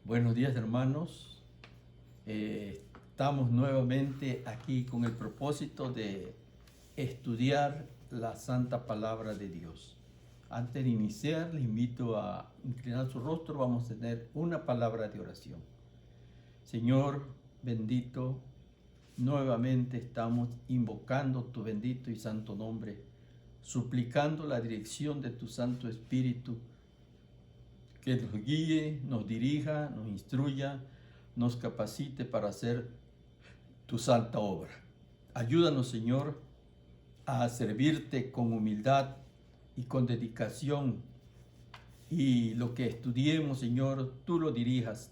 Buenos días, hermanos. Estamos nuevamente aquí con el propósito de estudiar la santa palabra de Dios. Antes de iniciar, les invito a inclinar su rostro. Vamos a tener una palabra de oración. Señor bendito, nuevamente estamos invocando tu bendito y santo nombre, suplicando la dirección de tu Santo Espíritu, que nos guíe, nos dirija, nos instruya, nos capacite para hacer tu santa obra. Ayúdanos, Señor, a servirte con humildad y con dedicación. Y lo que estudiemos, Señor, tú lo dirijas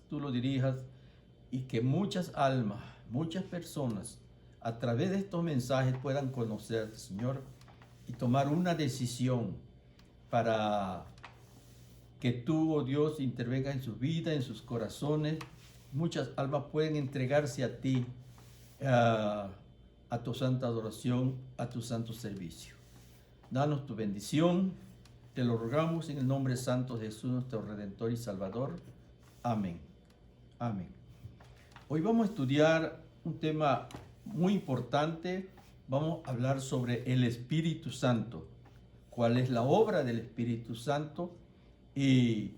y que muchas almas, muchas personas, a través de estos mensajes puedan conocer, Señor, y tomar una decisión para que tú, oh Dios, intervenga en su vida, en sus corazones. Muchas almas pueden entregarse a ti, a tu santa adoración, a tu santo servicio. Danos tu bendición, te lo rogamos en el nombre santo de Jesús, nuestro Redentor y Salvador. Amén. Amén. Hoy vamos a estudiar un tema muy importante. Vamos a hablar sobre el Espíritu Santo. ¿Cuál es la obra del Espíritu Santo? Y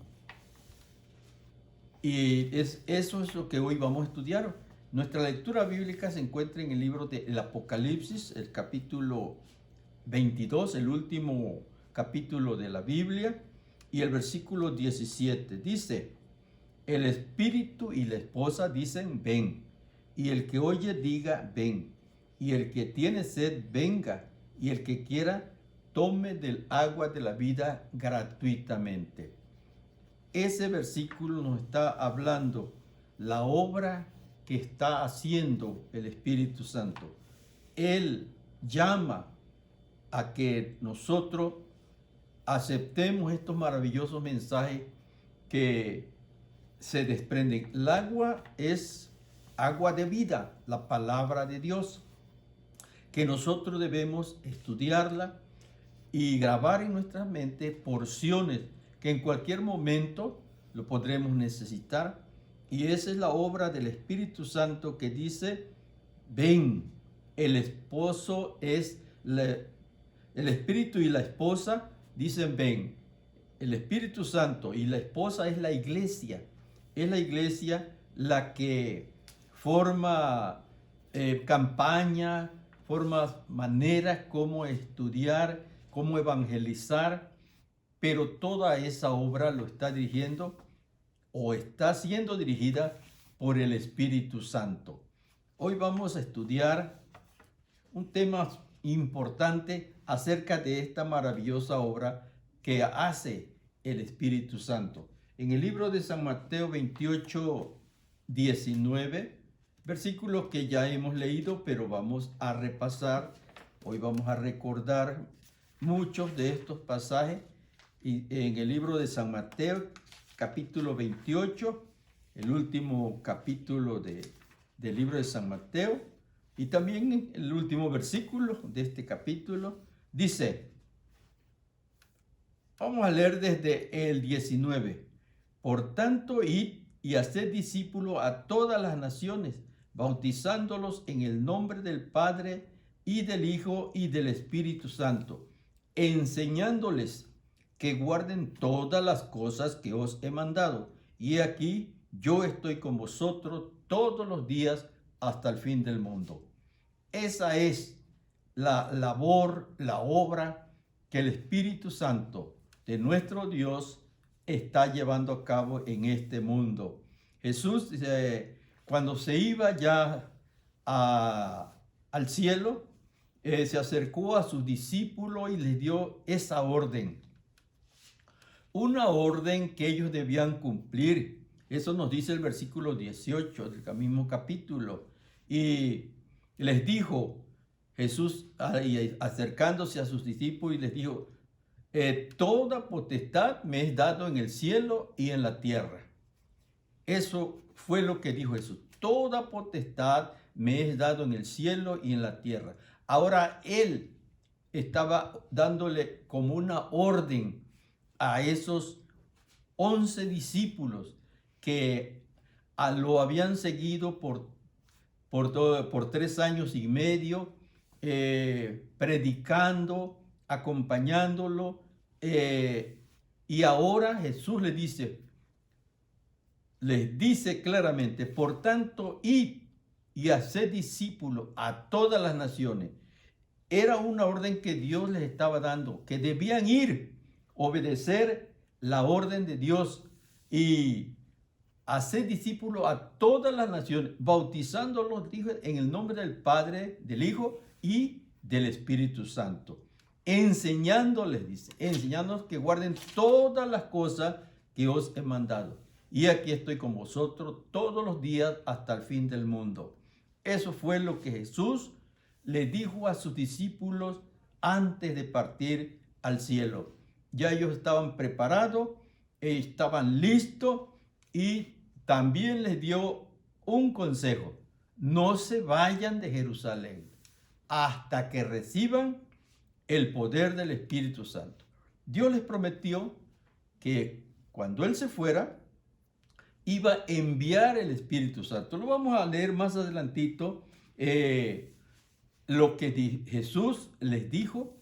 eso es lo que hoy vamos a estudiar. Nuestra lectura bíblica se encuentra en el libro del Apocalipsis, el capítulo 22, el último capítulo de la Biblia, y el versículo 17. Dice: el espíritu y la esposa dicen ven, y el que oye diga ven, y el que tiene sed venga, y el que quiera tome del agua de la vida gratuitamente. Ese versículo nos está hablando la obra que está haciendo el Espíritu Santo. Él llama a que nosotros aceptemos estos maravillosos mensajes que se desprenden. El agua es agua de vida, la palabra de Dios, que nosotros debemos estudiarla y grabar en nuestra mente porciones que en cualquier momento lo podremos necesitar. Y esa es la obra del Espíritu Santo que dice: ven. El esposo es el Espíritu y la esposa dicen ven. El Espíritu Santo y la esposa es la iglesia. Es la iglesia la que forma campaña, forma maneras como estudiar, cómo evangelizar, pero toda esa obra lo está dirigiendo o está siendo dirigida por el Espíritu Santo. Hoy vamos a estudiar un tema importante acerca de esta maravillosa obra que hace el Espíritu Santo. En el libro de San Mateo 28, 19, versículos que ya hemos leído, pero vamos a repasar. Hoy vamos a recordar muchos de estos pasajes. Y en el libro de San Mateo, capítulo 28, el último capítulo del libro de San Mateo, y también el último versículo de este capítulo, dice, vamos a leer desde el 19. Por tanto, id y haced discípulos a todas las naciones, bautizándolos en el nombre del Padre y del Hijo y del Espíritu Santo, enseñándoles que guarden todas las cosas que os he mandado. Y aquí yo estoy con vosotros todos los días hasta el fin del mundo. Esa es la labor, la obra que el Espíritu Santo de nuestro Dios está llevando a cabo en este mundo. Jesús, cuando se iba ya al cielo, se acercó a sus discípulos y les dio esa orden. Una orden que ellos debían cumplir. Eso nos dice el versículo 18 del mismo capítulo. Y les dijo Jesús, acercándose a sus discípulos, y les dijo: toda potestad me es dado en el cielo y en la tierra. Eso fue lo que dijo Jesús. Toda potestad me es dado en el cielo y en la tierra. Ahora él estaba dándole como una orden a esos 11 discípulos que lo habían seguido por 3 años y medio, predicando, acompañándolo, y ahora Jesús les dice claramente: por tanto, id y haced discípulos a todas las naciones. Era una orden que Dios les estaba dando, que debían ir, obedecer la orden de Dios y hacer discípulos a todas las naciones, bautizándolos, dijo, en el nombre del Padre, del Hijo y del Espíritu Santo. Enseñándoles, dice, enseñándoles que guarden todas las cosas que os he mandado. Y aquí estoy con vosotros todos los días hasta el fin del mundo. Eso fue lo que Jesús le dijo a sus discípulos antes de partir al cielo. Ya ellos estaban preparados, estaban listos, y también les dio un consejo: no se vayan de Jerusalén hasta que reciban el poder del Espíritu Santo. Dios les prometió que cuando Él se fuera, iba a enviar el Espíritu Santo. Lo vamos a leer más adelantito, lo que Jesús les dijo,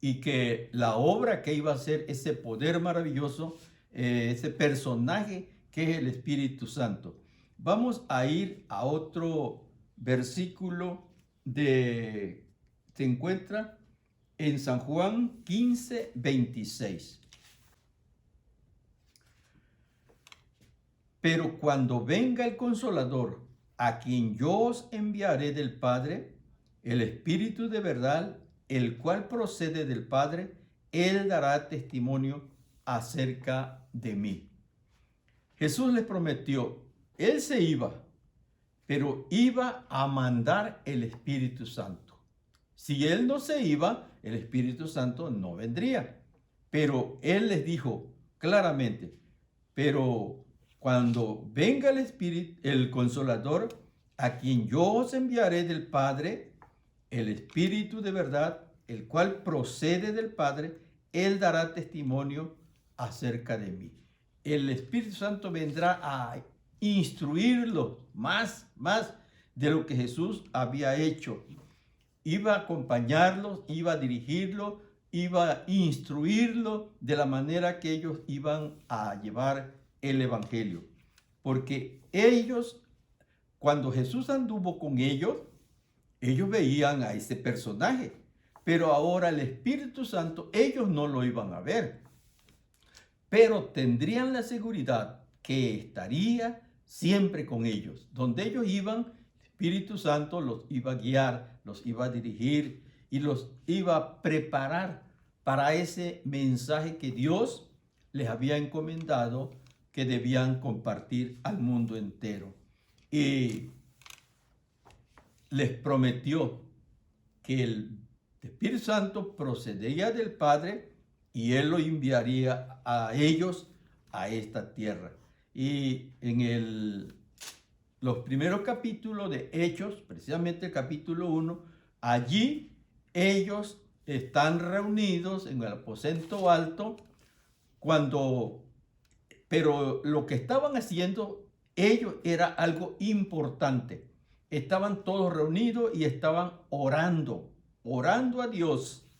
y que la obra que iba a hacer ese poder maravilloso, ese personaje que es el Espíritu Santo. Vamos a ir a otro versículo se encuentra en San Juan 15:26. Pero cuando venga el Consolador, a quien yo os enviaré del Padre, el Espíritu de verdad, el cual procede del Padre, Él dará testimonio acerca de mí. Jesús les prometió, Él se iba, pero iba a mandar el Espíritu Santo. Si Él no se iba, el Espíritu Santo no vendría. Pero Él les dijo claramente: pero cuando venga el Espíritu, el Consolador, a quien yo os enviaré del Padre, el Espíritu de verdad, el cual procede del Padre, Él dará testimonio acerca de mí. El Espíritu Santo vendrá a instruirlo más de lo que Jesús había hecho. Iba a acompañarlos, iba a dirigirlo, iba a instruirlo de la manera que ellos iban a llevar el Evangelio. Porque ellos, cuando Jesús anduvo con ellos veían a ese personaje, pero ahora el Espíritu Santo ellos no lo iban a ver, pero tendrían la seguridad que estaría siempre con ellos. Donde ellos iban, el Espíritu Santo los iba a guiar, los iba a dirigir y los iba a preparar para ese mensaje que Dios les había encomendado, que debían compartir al mundo entero. Y les prometió que el Espíritu Santo procedería del Padre y Él lo enviaría a ellos a esta tierra. Y en los primeros capítulos de Hechos, precisamente el capítulo 1, allí ellos están reunidos en el aposento alto, pero lo que estaban haciendo ellos era algo importante. Estaban todos reunidos y estaban orando a Dios,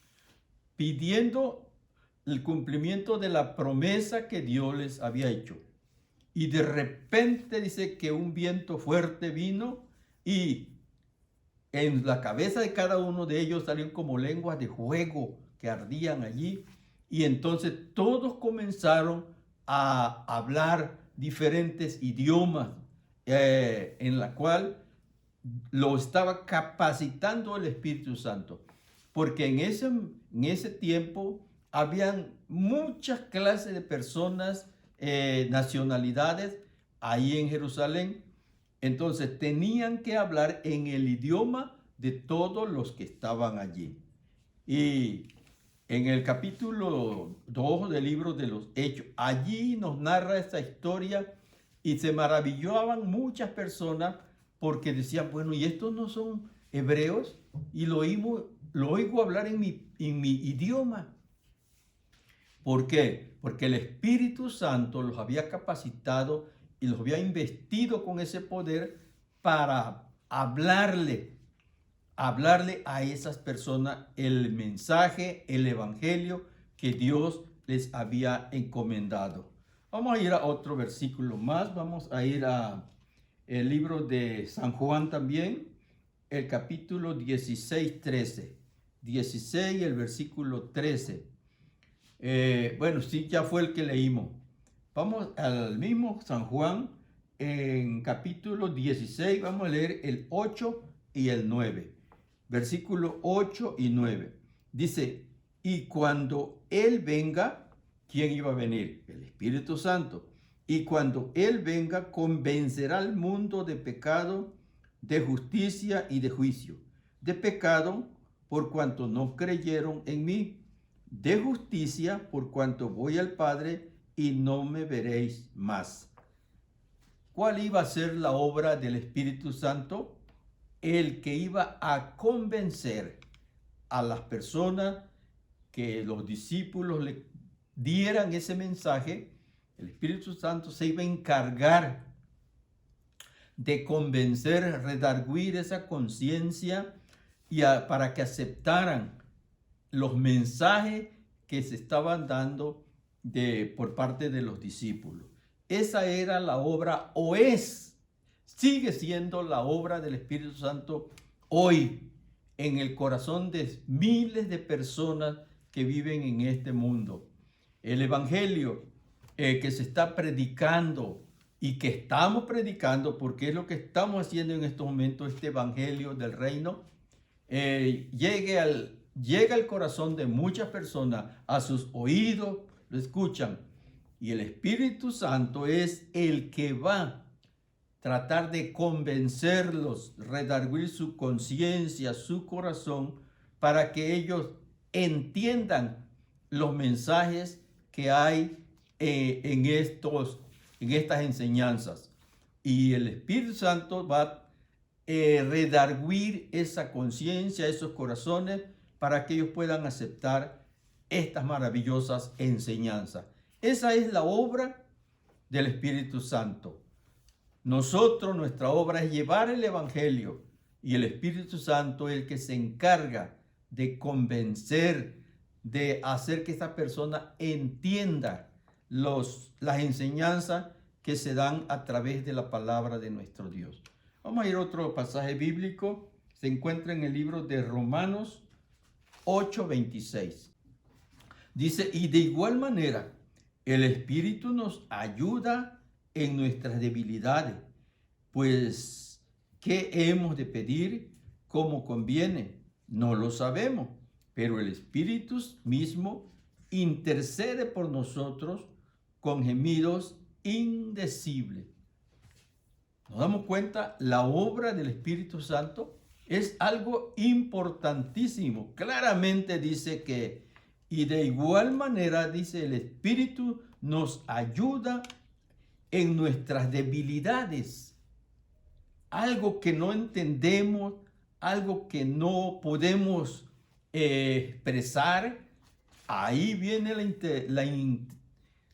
pidiendo el cumplimiento de la promesa que Dios les había hecho. Y de repente dice que un viento fuerte vino y en la cabeza de cada uno de ellos salieron como lenguas de fuego que ardían allí. Y entonces todos comenzaron a hablar diferentes idiomas, en la cual lo estaba capacitando el Espíritu Santo. Porque en ese tiempo habían muchas clases de personas, nacionalidades ahí en Jerusalén. Entonces tenían que hablar en el idioma de todos los que estaban allí. Y en el capítulo 2 del libro de los Hechos, allí nos narra esta historia y se maravillaban muchas personas porque decían, bueno, ¿y estos no son hebreos? Y lo oigo hablar en mi idioma. ¿Por qué? Porque el Espíritu Santo los había capacitado y los había investido con ese poder para hablarle a esas personas el mensaje, el evangelio que Dios les había encomendado. Vamos a ir a otro versículo más, vamos a ir a el libro de San Juan también, el capítulo 16, 13. 16, el versículo 13. Bueno, sí, ya fue el que leímos. Vamos al mismo San Juan, en capítulo 16, vamos a leer el 8 y el 9. Versículo 8 y 9. Dice, y cuando Él venga, ¿quién iba a venir? El Espíritu Santo. Y cuando Él venga, convencerá al mundo de pecado, de justicia y de juicio. De pecado, por cuanto no creyeron en mí. De justicia, por cuanto voy al Padre y no me veréis más. ¿Cuál iba a ser la obra del Espíritu Santo? El que iba a convencer a las personas, que los discípulos le dieran ese mensaje. El Espíritu Santo se iba a encargar de convencer, redarguir esa conciencia y para que aceptaran los mensajes que se estaban dando por parte de los discípulos. Esa era la obra, o sigue siendo la obra del Espíritu Santo hoy en el corazón de miles de personas que viven en este mundo. El evangelio que se está predicando y que estamos predicando, porque es lo que estamos haciendo en estos momentos, este evangelio del reino, llega al corazón de muchas personas, a sus oídos, lo escuchan. Y el Espíritu Santo es el que va a tratar de convencerlos, redarguir su conciencia, su corazón, para que ellos entiendan los mensajes que hay en estas enseñanzas. Y el Espíritu Santo va a redarguir esa conciencia, esos corazones, para que ellos puedan aceptar estas maravillosas enseñanzas. Esa es la obra del Espíritu Santo. Nuestra obra es llevar el evangelio, y el Espíritu Santo es el que se encarga de convencer, de hacer que esta persona entienda las enseñanzas que se dan a través de la palabra de nuestro Dios. Vamos a ir a otro pasaje bíblico. Se encuentra en el libro de Romanos 8:26. Dice, y de igual manera, el Espíritu nos ayuda en nuestras debilidades, pues, ¿qué hemos de pedir como conviene? No lo sabemos, pero el Espíritu mismo intercede por nosotros con gemidos indecibles. Nos damos cuenta, la obra del Espíritu Santo es algo importantísimo. Claramente dice que, y de igual manera dice, el Espíritu nos ayuda en nuestras debilidades. Algo que no entendemos, algo que no podemos expresar, ahí viene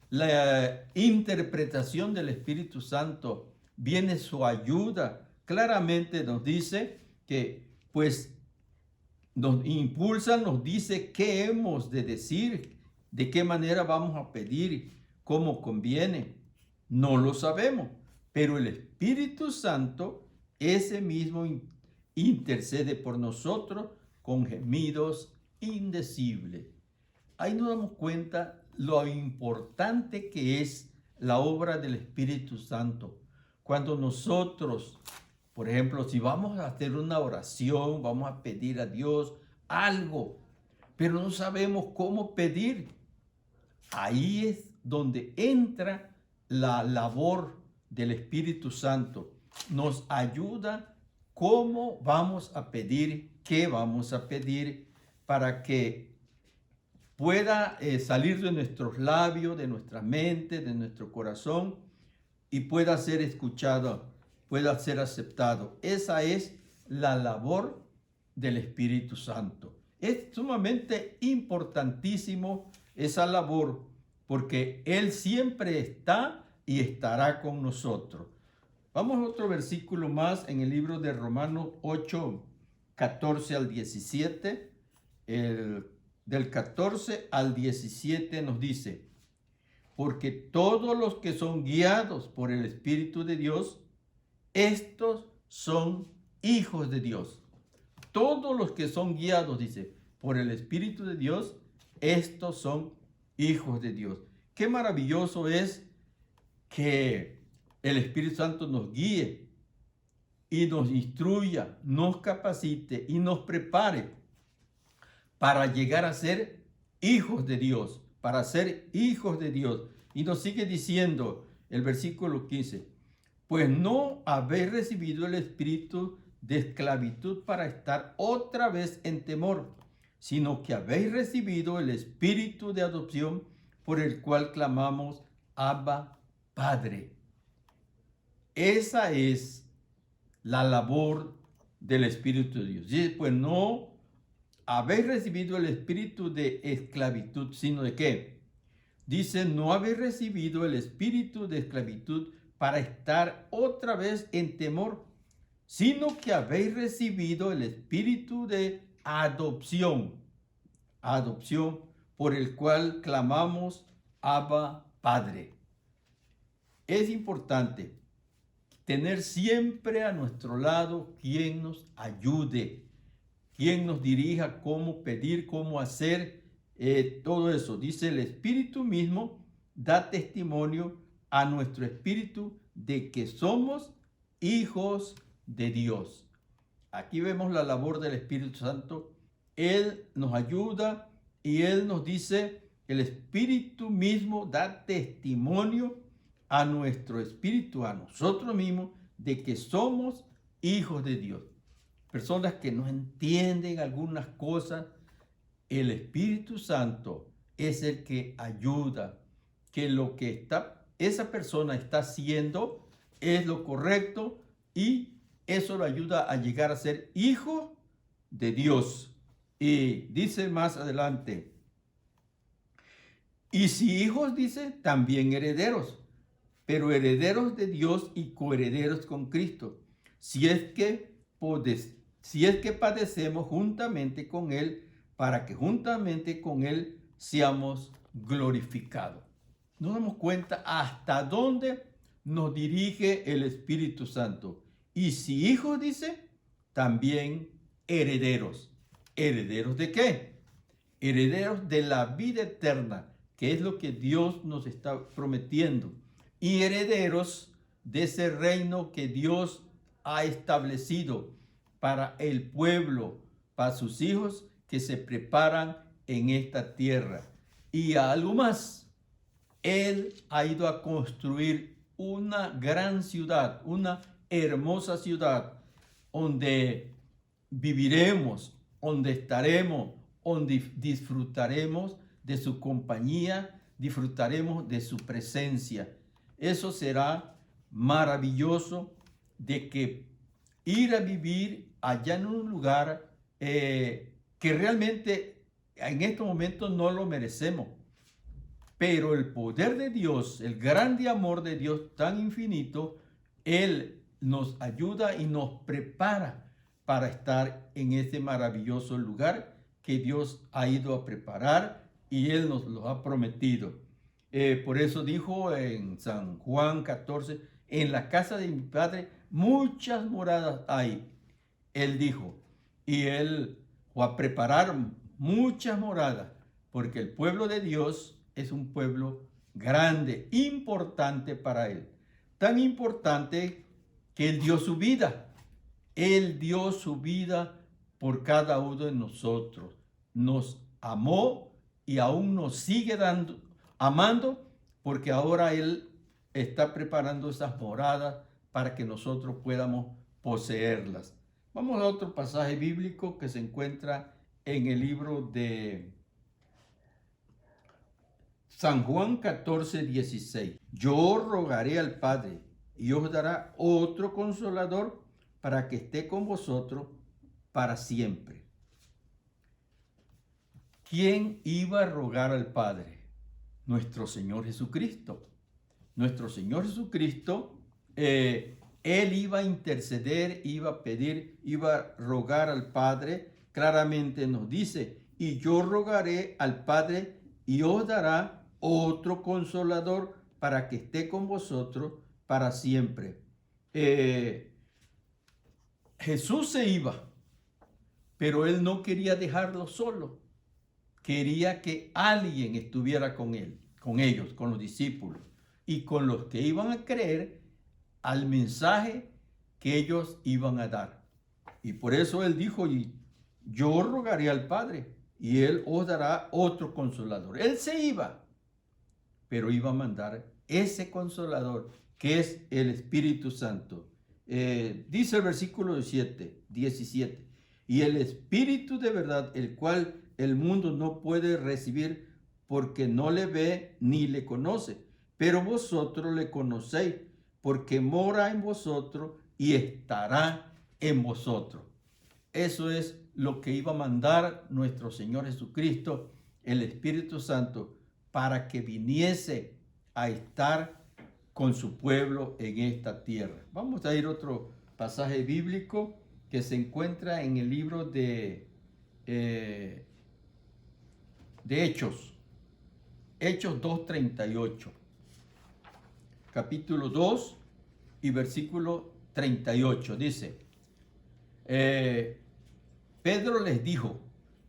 la interpretación del Espíritu Santo, viene su ayuda. Claramente nos dice que, pues, nos impulsa, nos dice qué hemos de decir, de qué manera vamos a pedir, cómo conviene. No lo sabemos, pero el Espíritu Santo, ese mismo intercede por nosotros con gemidos indecibles. Ahí nos damos cuenta lo importante que es la obra del Espíritu Santo. Cuando nosotros, por ejemplo, si vamos a hacer una oración, vamos a pedir a Dios algo, pero no sabemos cómo pedir, ahí es donde entra la labor del Espíritu Santo. Nos ayuda cómo vamos a pedir, qué vamos a pedir, para que pueda salir de nuestros labios, de nuestra mente, de nuestro corazón, y pueda ser escuchado, pueda ser aceptado. Esa es la labor del Espíritu Santo. Es sumamente importantísimo esa labor, porque Él siempre está y estará con nosotros. Vamos a otro versículo más en el libro de Romanos 8, 14 al 17. Del 14 al 17 nos dice: porque todos los que son guiados por el Espíritu de Dios, estos son hijos de Dios. Todos los que son guiados, dice, por el Espíritu de Dios, estos son hijos de Dios. Qué maravilloso es que el Espíritu Santo nos guíe y nos instruya, nos capacite y nos prepare para llegar a ser hijos de Dios, para ser hijos de Dios. Y nos sigue diciendo el versículo 15, pues no habéis recibido el espíritu de esclavitud para estar otra vez en temor, sino que habéis recibido el espíritu de adopción por el cual clamamos, Abba, Padre. Esa es la labor del Espíritu de Dios. Y pues no habéis recibido el espíritu de esclavitud, sino de qué. Dice, no habéis recibido el espíritu de esclavitud para estar otra vez en temor, sino que habéis recibido el espíritu de adopción, por el cual clamamos, Abba, Padre. Es importante tener siempre a nuestro lado quien nos ayude, quien nos dirija cómo pedir, cómo hacer, todo eso. Dice, el Espíritu mismo da testimonio a nuestro espíritu de que somos hijos de Dios. Aquí vemos la labor del Espíritu Santo. Él nos ayuda y Él nos dice, el Espíritu mismo da testimonio a nuestro espíritu, a nosotros mismos, de que somos hijos de Dios. Personas que no entienden algunas cosas, el Espíritu Santo es el que ayuda, que lo que esa persona está haciendo es lo correcto y eso lo ayuda a llegar a ser hijo de Dios. Y dice más adelante, y si hijos, dice, también herederos, pero herederos de Dios y coherederos con Cristo, si es que padecemos juntamente con Él, para que juntamente con Él seamos glorificados. Nos damos cuenta hasta dónde nos dirige el Espíritu Santo. Y si hijos, dice, también herederos. ¿Herederos de qué? Herederos de la vida eterna, que es lo que Dios nos está prometiendo. Y herederos de ese reino que Dios ha establecido para el pueblo, para sus hijos que se preparan en esta tierra. Y algo más, Él ha ido a construir una gran ciudad, una hermosa ciudad, donde viviremos, donde estaremos, donde disfrutaremos de su compañía, disfrutaremos de su presencia. Eso será maravilloso, de que ir a vivir allá en un lugar que realmente en estos momentos no lo merecemos. Pero el poder de Dios, el grande amor de Dios tan infinito, Él nos ayuda y nos prepara para estar en ese maravilloso lugar que Dios ha ido a preparar y Él nos lo ha prometido. Por eso dijo en San Juan 14, en la casa de mi Padre muchas moradas hay. Él dijo, y Él va a preparar muchas moradas, porque el pueblo de Dios es un pueblo grande, importante para Él. Tan importante que Él dio su vida. Él dio su vida por cada uno de nosotros. Nos amó y aún nos sigue amando, porque ahora Él está preparando esas moradas para que nosotros podamos poseerlas. Vamos a otro pasaje bíblico que se encuentra en el libro de San Juan 14, 16. Yo rogaré al Padre y os dará otro consolador para que esté con vosotros para siempre. ¿Quién iba a rogar al Padre? Nuestro Señor Jesucristo. nuestro Señor Jesucristo, Él iba a interceder, iba a pedir, iba a rogar al Padre. Claramente nos dice, y yo rogaré al Padre y os dará otro consolador para que esté con vosotros para siempre. Jesús se iba, pero Él no quería dejarlo solo. Quería que alguien estuviera con Él, con ellos, con los discípulos y con los que iban a creer al mensaje que ellos iban a dar. Y por eso Él dijo, y yo rogaré al Padre y Él os dará otro consolador. Él se iba, pero iba a mandar ese consolador que es el Espíritu Santo. Dice el versículo 17, y el Espíritu de verdad, el cual el mundo no puede recibir porque no le ve ni le conoce, pero vosotros le conocéis porque mora en vosotros y estará en vosotros. Eso es lo que iba a mandar nuestro Señor Jesucristo, el Espíritu Santo, para que viniese a estar con su pueblo en esta tierra. Vamos a ir a otro pasaje bíblico que se encuentra en el libro de Hechos 2:38, capítulo 2 y versículo 38. Dice, Pedro les dijo,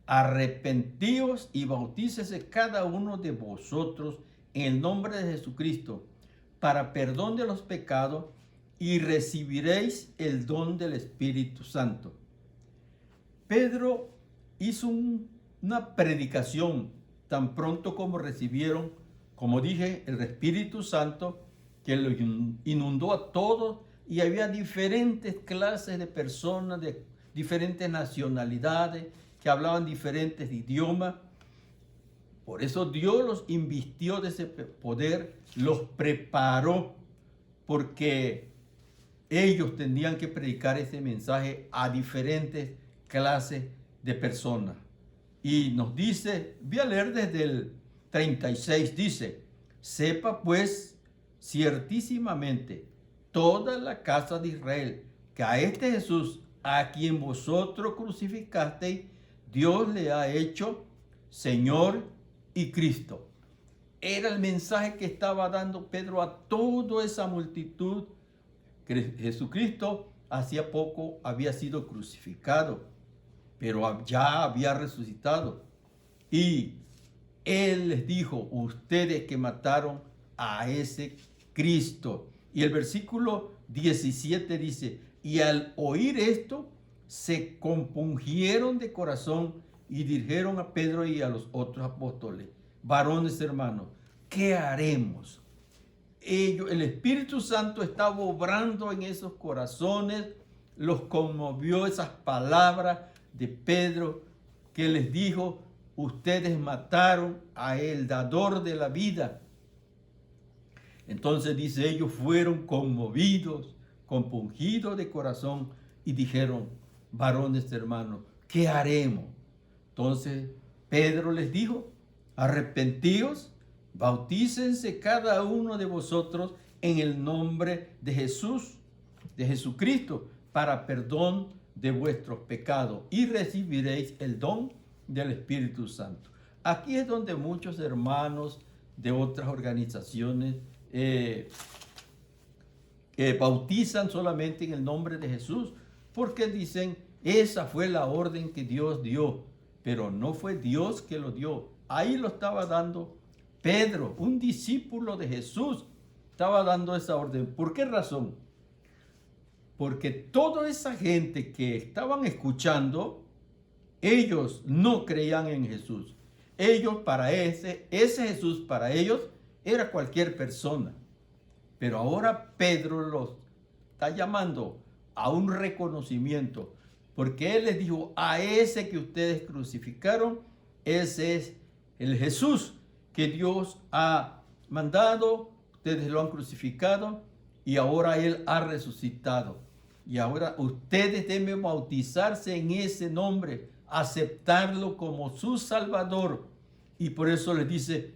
arrepentíos y bautícese cada uno de vosotros en el nombre de Jesucristo para perdón de los pecados y recibiréis el don del Espíritu Santo. Pedro hizo una predicación tan pronto como recibieron, como dije, el Espíritu Santo, que lo inundó a todos, y había diferentes clases de personas de diferentes nacionalidades que hablaban diferentes idiomas. Por eso Dios los invistió de ese poder, los preparó, porque ellos tenían que predicar ese mensaje a diferentes clases de personas. Y nos dice, voy a leer desde el 36, dice, sepa pues ciertísimamente toda la casa de Israel que a este Jesús, a quien vosotros crucificasteis, Dios le ha hecho Señor y Cristo. Era el mensaje que estaba dando Pedro a toda esa multitud. Que Jesucristo hacía poco había sido crucificado, pero ya había resucitado. Y Él les dijo, ustedes que mataron a ese Cristo. Y el versículo 17 dice, y al oír esto, se compungieron de corazón y dijeron a Pedro y a los otros apóstoles, varones hermanos, ¿qué haremos? El Espíritu Santo estaba obrando en esos corazones, los conmovió esas palabras de Pedro que les dijo, ustedes mataron al dador de la vida. Entonces dice, ellos fueron conmovidos, compungidos de corazón y dijeron, varones hermanos, ¿qué haremos? Entonces Pedro les dijo, arrepentíos, bautícense cada uno de vosotros en el nombre de Jesús, de Jesucristo, para perdón de vuestros pecados y recibiréis el don del Espíritu Santo. Aquí es donde muchos hermanos de otras organizaciones bautizan solamente en el nombre de Jesús, porque dicen, esa fue la orden que Dios dio, pero no fue Dios que lo dio. Ahí lo estaba dando Pedro, un discípulo de Jesús, estaba dando esa orden. ¿Por qué razón? Porque toda esa gente que estaban escuchando, ellos no creían en Jesús. Ellos para ese Jesús para ellos era cualquier persona. Pero ahora Pedro los está llamando a un reconocimiento, porque él les dijo, a ese que ustedes crucificaron, ese es el Jesús que Dios ha mandado, ustedes lo han crucificado y ahora Él ha resucitado. Y ahora ustedes deben bautizarse en ese nombre, aceptarlo como su Salvador. Y por eso les dice,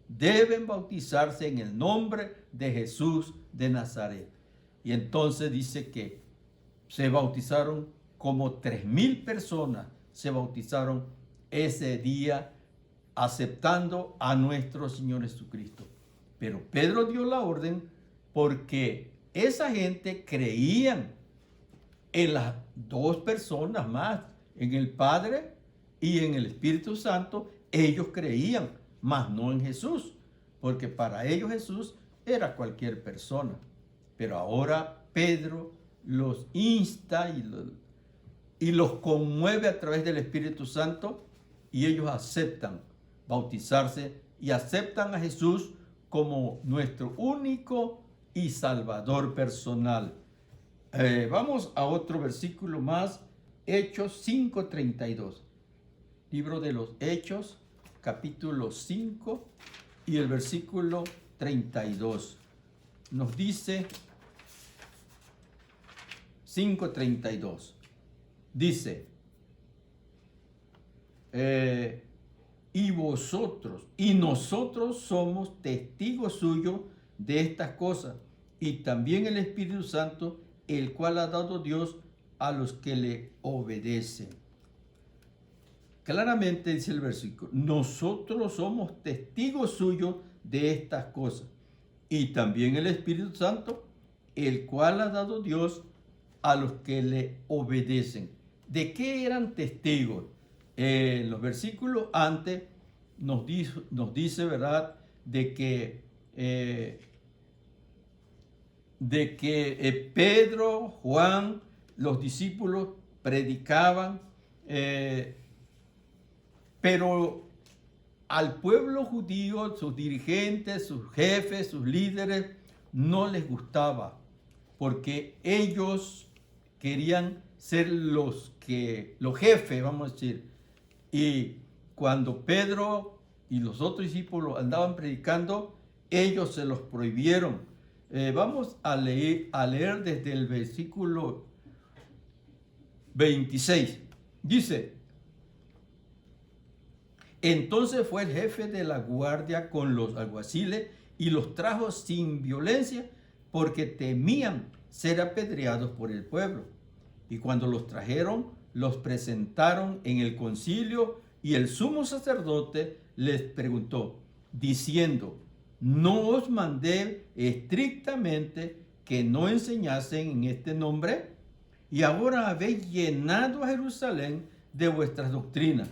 deben bautizarse en el nombre de Jesús de Nazaret. Y entonces dice que se bautizaron como 3,000 personas, se bautizaron ese día aceptando a nuestro Señor Jesucristo. Pero Pedro dio la orden porque esa gente creían en las dos personas más, en el Padre y en el Espíritu Santo. Ellos creían, mas no en Jesús, porque para ellos Jesús era cualquier persona. Pero ahora Pedro los insta y los conmueve a través del Espíritu Santo, y ellos aceptan bautizarse y aceptan a Jesús como nuestro único y salvador personal. Vamos a otro versículo más, Hechos 5:32. Libro de los Hechos, capítulo 5 y el versículo 32. Nos dice 5:32. Dice, y vosotros y nosotros somos testigos suyos de estas cosas, y también el Espíritu Santo, el cual ha dado Dios a los que le obedecen. Claramente dice el versículo, nosotros somos testigos suyos de estas cosas, y también el Espíritu Santo, el cual ha dado Dios a los que le obedecen. ¿De qué eran testigos? En los versículos antes nos dice, ¿verdad?, de que Pedro, Juan, los discípulos predicaban, pero al pueblo judío, sus dirigentes, sus jefes, sus líderes, no les gustaba, porque ellos querían ser los jefes, vamos a decir. Y cuando Pedro y los otros discípulos andaban predicando, ellos se los prohibieron. Vamos a leer desde el versículo 26. Dice, entonces fue el jefe de la guardia con los alguaciles y los trajo sin violencia, porque temían ser apedreados por el pueblo. Y cuando los trajeron, los presentaron en el concilio, y el sumo sacerdote les preguntó, diciendo, ¿no os mandé estrictamente que no enseñasen en este nombre? Y ahora habéis llenado a Jerusalén de vuestras doctrinas,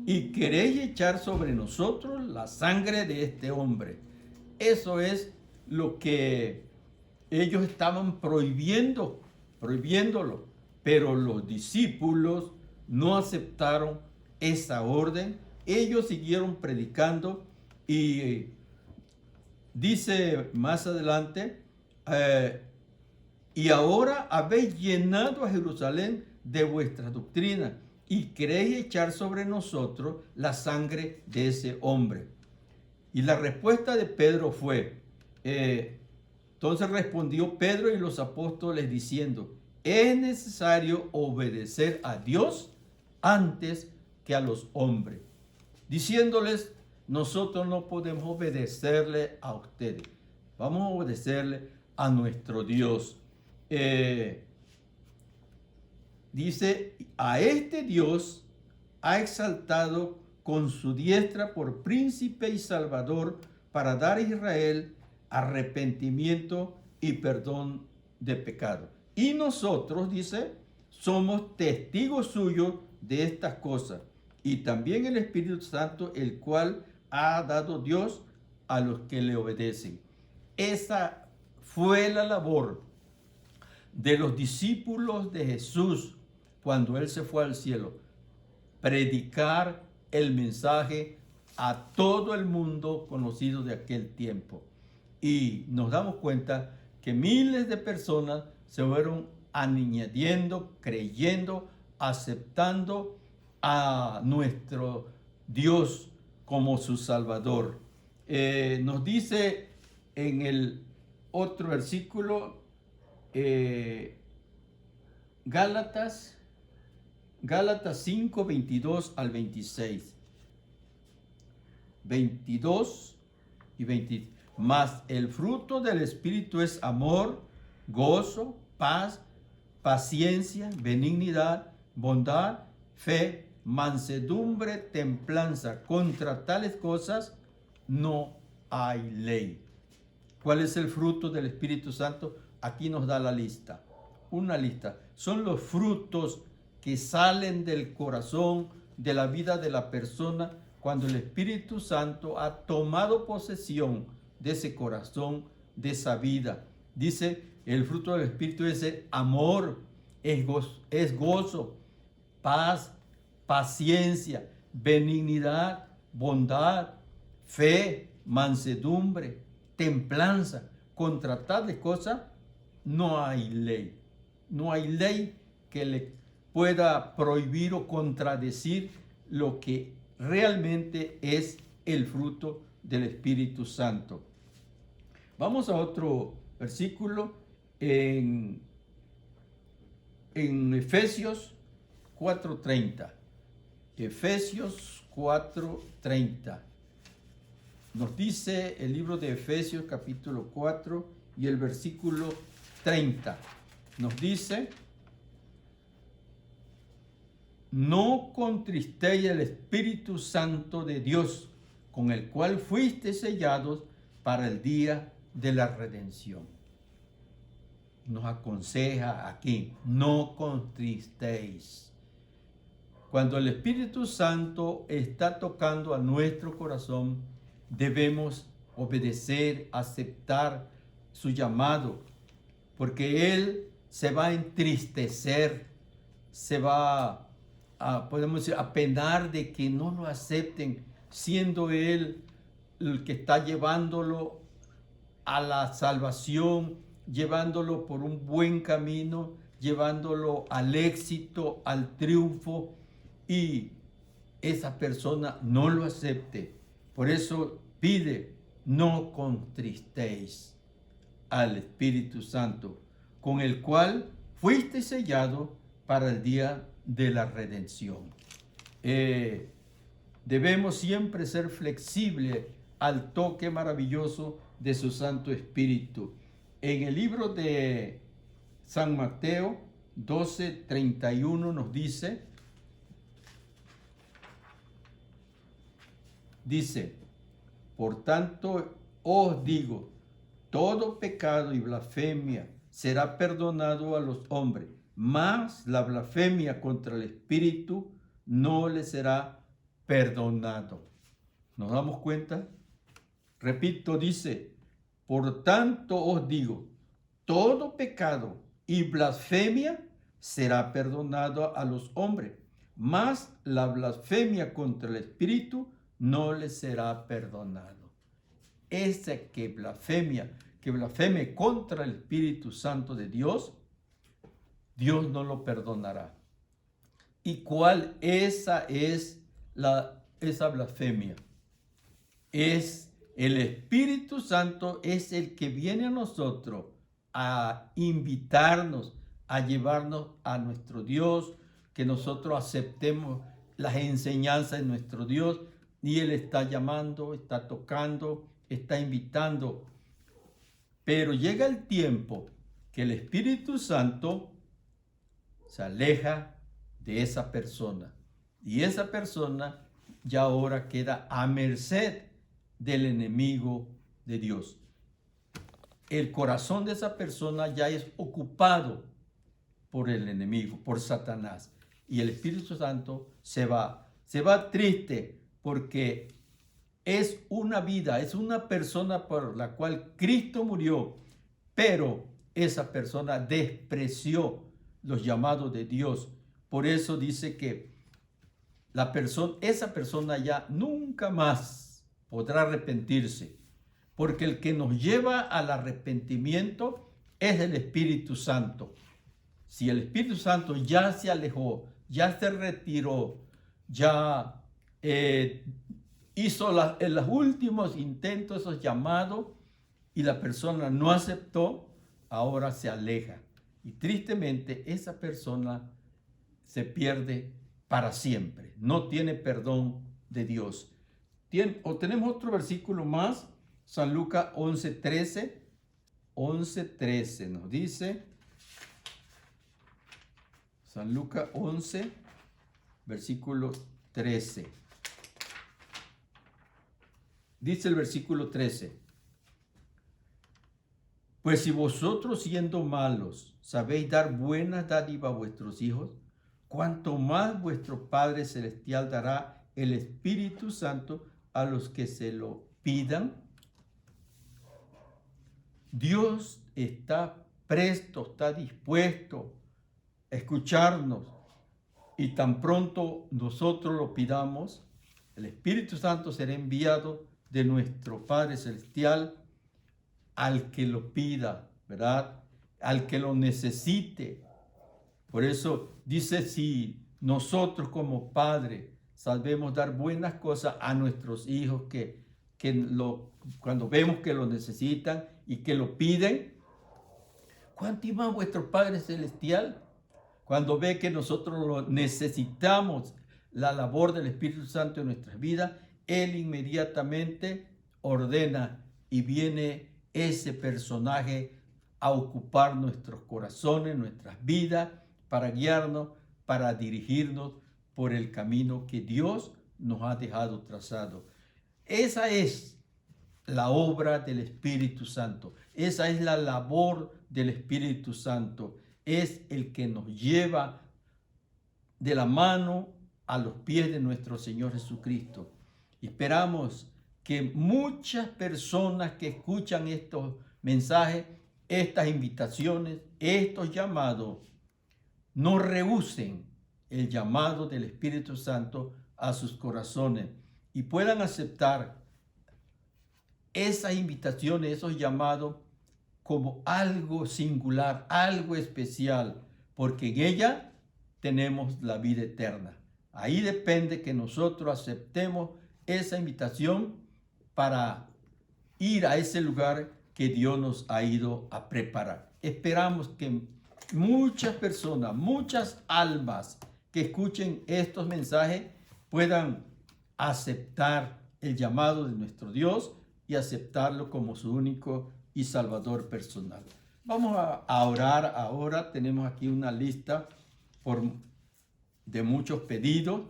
y queréis echar sobre nosotros la sangre de este hombre. Eso es lo que ellos estaban prohibiéndolo. Pero los discípulos no aceptaron esa orden. Ellos siguieron predicando, y dice más adelante, y ahora habéis llenado a Jerusalén de vuestras doctrinas, y queréis echar sobre nosotros la sangre de ese hombre. Y la respuesta de Pedro fue, entonces respondió Pedro y los apóstoles diciendo, es necesario obedecer a Dios antes que a los hombres. Diciéndoles, nosotros no podemos obedecerle a ustedes, vamos a obedecerle a nuestro Dios. Dice, a este Dios ha exaltado con su diestra por príncipe y salvador, para dar a Israel arrepentimiento y perdón de pecado. Y nosotros, dice, somos testigos suyos de estas cosas, y también el Espíritu Santo, el cual ha dado Dios a los que le obedecen. Esa fue la labor de los discípulos de Jesús cuando Él se fue al cielo: predicar el mensaje a todo el mundo conocido de aquel tiempo. Y nos damos cuenta que miles de personas se fueron añadiendo, creyendo, aceptando a nuestro Dios como su Salvador. Nos dice en el otro versículo, Gálatas 5, 22 al 26. 22 y 20. Mas el fruto del Espíritu es amor, gozo, paz, paciencia, benignidad, bondad, fe, mansedumbre, templanza. Contra tales cosas no hay ley. ¿Cuál es el fruto del Espíritu Santo? Aquí nos da la lista. Una lista. Son los frutos que salen del corazón, de la vida de la persona, cuando el Espíritu Santo ha tomado posesión de ese corazón, de esa vida. Dice, el fruto del Espíritu es el amor, es gozo, paz, paciencia, benignidad, bondad, fe, mansedumbre, templanza. Contra tales cosas no hay ley. No hay ley que le pueda prohibir o contradecir lo que realmente es el fruto del Espíritu Santo. Vamos a otro versículo en Efesios 4:30. Efesios 4:30. Nos dice el libro de Efesios capítulo 4 y el versículo 30. Nos dice: no contristéis el Espíritu Santo de Dios, con el cual fuisteis sellados para el día de la redención. Nos aconseja aquí, no contristéis. Cuando el Espíritu Santo está tocando a nuestro corazón, debemos obedecer, aceptar su llamado, porque Él se va a entristecer, se va a, podemos decir, a penar de que no lo acepten, siendo Él el que está llevándolo a la salvación, llevándolo por un buen camino, llevándolo al éxito, al triunfo, y esa persona no lo acepte. Por eso pide, no contristéis al Espíritu Santo, con el cual fuiste sellado para el día de la redención. Debemos siempre ser flexibles al toque maravilloso de su Santo Espíritu. En el libro de San Mateo 12:31 nos dice, por tanto os digo, todo pecado y blasfemia será perdonado a los hombres, mas la blasfemia contra el Espíritu no le será perdonado. ¿Nos damos cuenta? Repito, dice, por tanto os digo, todo pecado y blasfemia será perdonado a los hombres, mas la blasfemia contra el Espíritu no le será perdonado. Ese que blasfeme contra el Espíritu Santo de Dios, Dios no lo perdonará. ¿Y cuál esa blasfemia? Es el Espíritu Santo, es el que viene a nosotros a invitarnos, a llevarnos a nuestro Dios, que nosotros aceptemos las enseñanzas de nuestro Dios, y Él está llamando, está tocando, está invitando. Pero llega el tiempo que el Espíritu Santo se aleja de esa persona, y esa persona ya ahora queda a merced del enemigo de Dios. El corazón de esa persona ya es ocupado por el enemigo, por Satanás, y el Espíritu Santo se va triste, porque es una vida, es una persona por la cual Cristo murió, pero esa persona despreció los llamados de Dios. Por eso dice que esa persona ya nunca más podrá arrepentirse, porque el que nos lleva al arrepentimiento es el Espíritu Santo. Si el Espíritu Santo ya se alejó, ya se retiró, ya hizo los últimos intentos, esos llamados, y la persona no aceptó, ahora se aleja. Y tristemente esa persona se pierde para siempre. No tiene perdón de Dios. Tenemos otro versículo más San Lucas 11:13. 11:13 nos dice. San Lucas 11, versículo 13. Dice el versículo 13. Pues si vosotros siendo malos sabéis dar buenas dádivas a vuestros hijos, cuanto más vuestro Padre Celestial dará el Espíritu Santo a los que se lo pidan. Dios está presto, está dispuesto a escucharnos, y tan pronto nosotros lo pidamos, el Espíritu Santo será enviado de nuestro Padre Celestial al que lo pida, ¿verdad? Al que lo necesite. Por eso dice, si nosotros como padres sabemos dar buenas cosas a nuestros hijos cuando vemos que lo necesitan y que lo piden, ¿cuánto más vuestro Padre Celestial, cuando ve que nosotros lo necesitamos, la labor del Espíritu Santo en nuestras vidas, Él inmediatamente ordena y viene ese personaje a ocupar nuestros corazones, nuestras vidas, para guiarnos, para dirigirnos por el camino que Dios nos ha dejado trazado. Esa es la obra del Espíritu Santo. Esa es la labor del Espíritu Santo. Es el que nos lleva de la mano a los pies de nuestro Señor Jesucristo. Esperamos que muchas personas que escuchan estos mensajes, estas invitaciones, estos llamados, no rehúsen el llamado del Espíritu Santo a sus corazones y puedan aceptar esas invitaciones, esos llamados como algo singular, algo especial, porque en ella tenemos la vida eterna. Ahí depende que nosotros aceptemos esa invitación para ir a ese lugar que Dios nos ha ido a preparar. Esperamos que muchas personas, muchas almas que escuchen estos mensajes puedan aceptar el llamado de nuestro Dios y aceptarlo como su único y salvador personal. Vamos a orar ahora. Tenemos aquí una lista de muchos pedidos.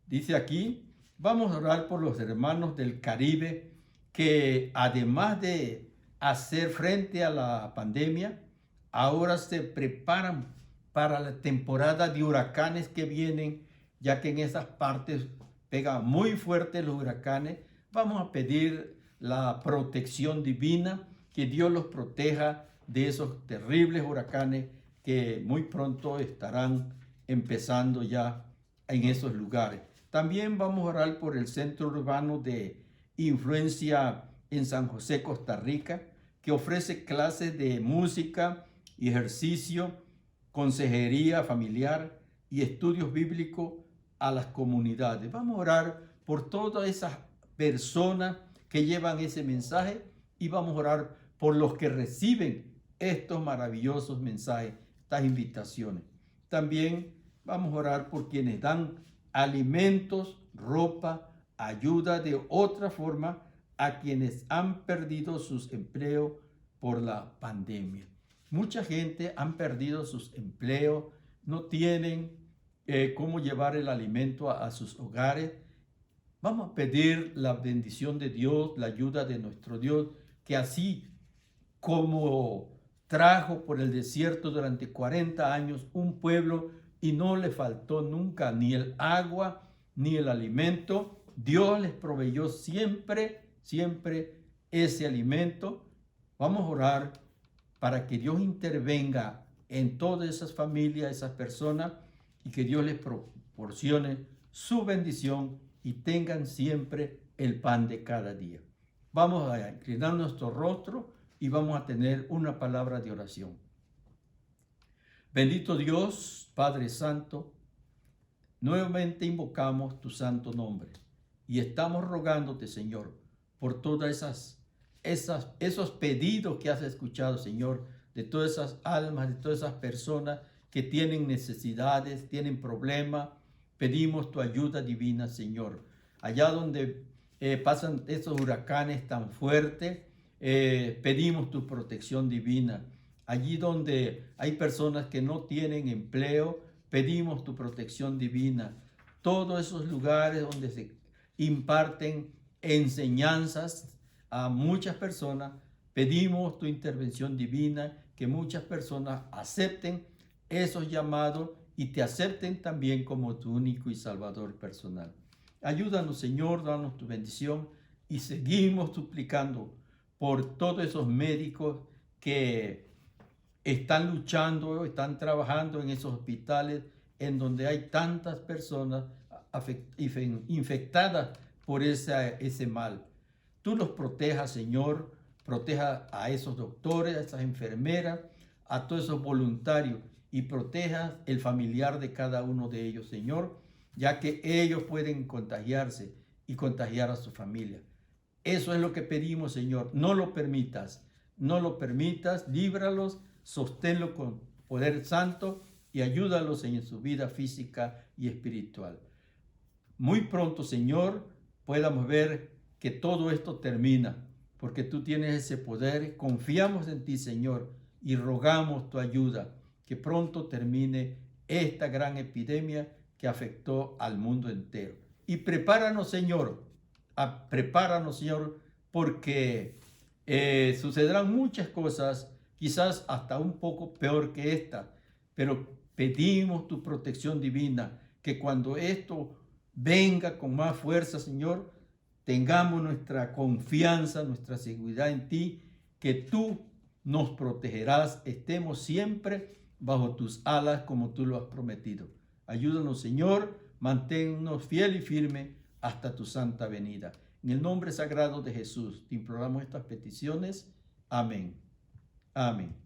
Dice aquí, vamos a orar por los hermanos del Caribe que además de hacer frente a la pandemia, ahora se preparan para la temporada de huracanes que vienen, ya que en esas partes pegan muy fuerte los huracanes. Vamos a pedir la protección divina, que Dios los proteja de esos terribles huracanes que muy pronto estarán empezando ya en esos lugares. También vamos a orar por el centro urbano de influencia en San José, Costa Rica, que ofrece clases de música y ejercicio, consejería familiar y estudios bíblicos a las comunidades. Vamos a orar por todas esas personas que llevan ese mensaje y vamos a orar por los que reciben estos maravillosos mensajes, estas invitaciones. También vamos a orar por quienes dan alimentos, ropa, ayuda de otra forma a quienes han perdido sus empleos por la pandemia. Mucha gente han perdido sus empleos, no tienen cómo llevar el alimento a sus hogares. Vamos a pedir la bendición de Dios, la ayuda de nuestro Dios, que así como trajo por el desierto durante 40 años un pueblo y no le faltó nunca ni el agua ni el alimento, Dios les proveyó siempre ese alimento. Vamos a orar para que Dios intervenga en todas esas familias, esas personas, y que Dios les proporcione su bendición y tengan siempre el pan de cada día. Vamos a inclinar nuestro rostro y vamos a tener una palabra de oración. Bendito Dios, Padre Santo, nuevamente invocamos tu santo nombre y estamos rogándote, Señor, por todas esos pedidos que has escuchado, Señor, de todas esas almas, de todas esas personas que tienen necesidades, tienen problemas. Pedimos tu ayuda divina, Señor. Allá donde pasan esos huracanes tan fuertes, pedimos tu protección divina. Allí donde hay personas que no tienen empleo, pedimos tu protección divina. Todos esos lugares donde se imparten enseñanzas a muchas personas, pedimos tu intervención divina, que muchas personas acepten esos llamados y te acepten también como tu único y salvador personal. Ayúdanos, Señor, danos tu bendición y seguimos suplicando por todos esos médicos que están luchando, están trabajando en esos hospitales en donde hay tantas personas infectadas por ese mal. Tú los protejas, Señor, proteja a esos doctores, a esas enfermeras, a todos esos voluntarios y proteja el familiar de cada uno de ellos, Señor, ya que ellos pueden contagiarse y contagiar a su familia. Eso es lo que pedimos, Señor. No lo permitas, líbralos, sosténlos con poder santo y ayúdalos en su vida física y espiritual. Muy pronto, Señor, podamos ver que todo esto termina, porque tú tienes ese poder. Confiamos en ti, Señor, y rogamos tu ayuda, que pronto termine esta gran epidemia que afectó al mundo entero. Y prepáranos, Señor, porque sucederán muchas cosas, quizás hasta un poco peor que esta, pero pedimos tu protección divina, que cuando esto venga con más fuerza, Señor, tengamos nuestra confianza, nuestra seguridad en ti, que tú nos protegerás, estemos siempre bajo tus alas como tú lo has prometido. Ayúdanos, Señor, manténnos fiel y firme hasta tu santa venida. En el nombre sagrado de Jesús te imploramos estas peticiones. Amén. Amén.